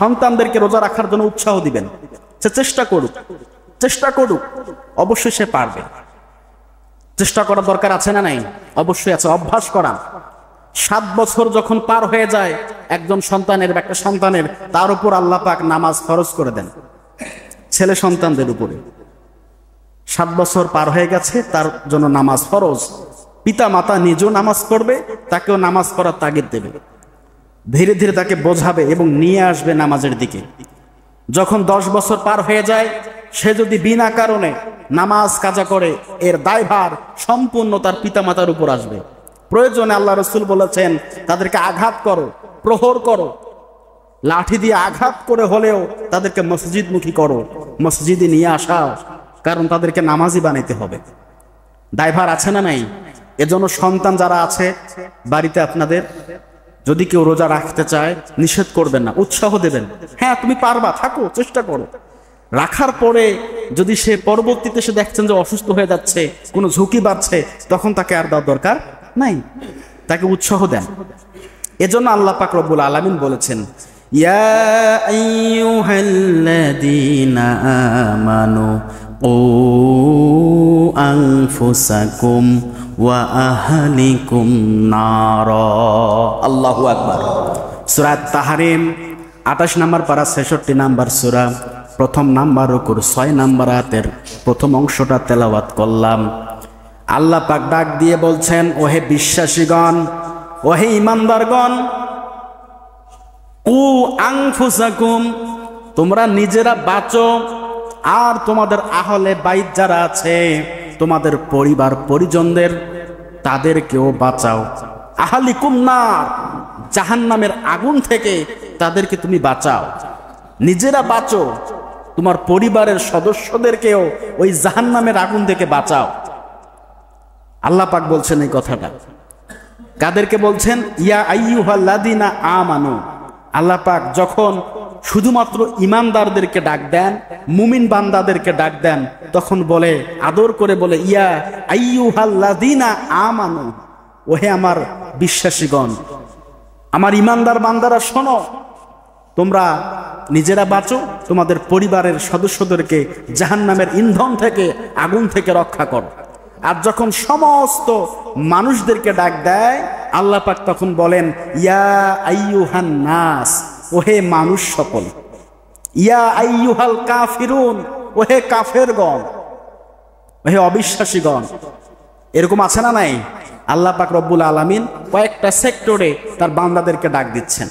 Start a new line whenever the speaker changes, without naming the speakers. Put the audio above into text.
সন্তানদেরকে রোজা রাখার জন্য উৎসাহ দিবেন, সে চেষ্টা করুক, অবশ্যই সে পারবে। চেষ্টা করার দরকার আছে না নাই? অবশ্যই আছে। অভ্যাস করা। 7 বছর যখন পার হয়ে যায় একজন সন্তানের বা একটা সন্তানের, তার উপর আল্লাহ পাক নামাজ ফরজ করে দেন, ছেলে সন্তানদের উপরে। 7 বছর পার হয়ে গেছে, তার জন্য নামাজ ফরজ। পিতা মাতা নিজেও নামাজ পড়বে, তাকেও নামাজ পড়ার তাগিদ দেবে, ধীরে ধীরে তাকে বোঝাবে এবং নিয়ে আসবে নামাজের দিকে। যখন 10 বছর পার হয়ে যায়, সে যদি বিনা কারণে নামাজ কাজা করে, এর দায়ভার সম্পূর্ণ তার পিতা মাতার উপর আসবে। প্রয়োজনে আল্লাহ রাসূল বলেছেন, তাদেরকে আঘাত করো, প্রহর করো, লাঠি দিয়ে আঘাত করে হলেও তাদেরকে মসজিদমুখী করো, মসজিদে নিয়ে আসা, কারণ তাদেরকে নামাজি বানাইতে হবে। দায়ভার আছে না নাই? এজন্য সন্তান যারা আছে বাড়িতে আপনাদের, যদি কেউ রোজা রাখতে চায় নিষেধ করবেন না, উৎসাহ দেবেন। হ্যাঁ, তুমি পারবা, থাকো, চেষ্টা করো। রাখার পরে যদি সে পরবর্তীতে সে দেখছেন যে অসুস্থ হয়ে যাচ্ছে, কোনো ঝুঁকি বাড়ছে, তখন তাকে আর দেওয়ার দরকার নাই, তাকে উৎসাহ দেন। এজন্য আল্লাহ পাক রব্বুল আলামিন বলেছেন, ইয়া আইয়ুহাল্লাযীনা আমানু কু আনফুসাকুম ওয়া আহলিকুম নারা। আল্লাহু আকবার। সূরা তাহরিম 28 নম্বর পারা 66 নম্বর সূরা, প্রথম নাম্বার রুকুর 6 নম্বর আয়াতের প্রথম অংশটা তেলাওয়াত করলাম। আল্লাহ পাক ডাক দিয়ে বলছেন, ওহে বিশ্বাসীগণ, ওহে ঈমানদারগণ, কু আনফুসাকুম, তোমরা নিজেরা বাঁচো, আর তোমাদের আহলে বাইত যারা আছে, তোমাদের পরিবার পরিজনদের, তাদেরকেও বাঁচাও। আহলিকুম নার, জাহান্নামের আগুন থেকে তাদেরকে তুমি বাঁচাও। নিজেরা বাঁচো, তোমার পরিবারের সদস্যদেরকেও ওই জাহান্নামের আগুন থেকে বাঁচাও। আল্লাহ পাক বলছেন এই কথাটা। কাদেরকে বলছেন? ইয়া আইয়ুহাল্লাযীনা আমানু। আল্লাহ পাক যখন শুধুমাত্র ঈমানদারদেরকে ডাক দেন, মুমিন বান্দাদেরকে ডাক দেন, তখন বলে, আদর করে বলে, ইয়া আইয়ুহাল্লাযীনা আমানু, ওহে আমার বিশ্বাসীগণ, আমার ঈমানদার বান্দারা শোনো, তোমরা নিজেরা বাঁচো, তোমাদের পরিবারের সদস্যদেরকে জাহান্নামের ইন্ধন থেকে, আগুন থেকে রক্ষা করো। আর যখন সমস্ত মানুষদেরকে ডাক দেয়, আল্লাহ পাক তখন বলেন, ইয়া আইয়ুহান নাস, ওহে মানুষ সকল, ইয়া আইয়ুহাল কাফিরুন, ওহে কাফেরগণ, ওহে অবিশ্বাসীগণ। এরকম আছে না নাই? আল্লাহ পাক রব্বুল আলামিন কয়েকটা সেক্টরে তার বান্দাদেরকে ডাক দিচ্ছেন।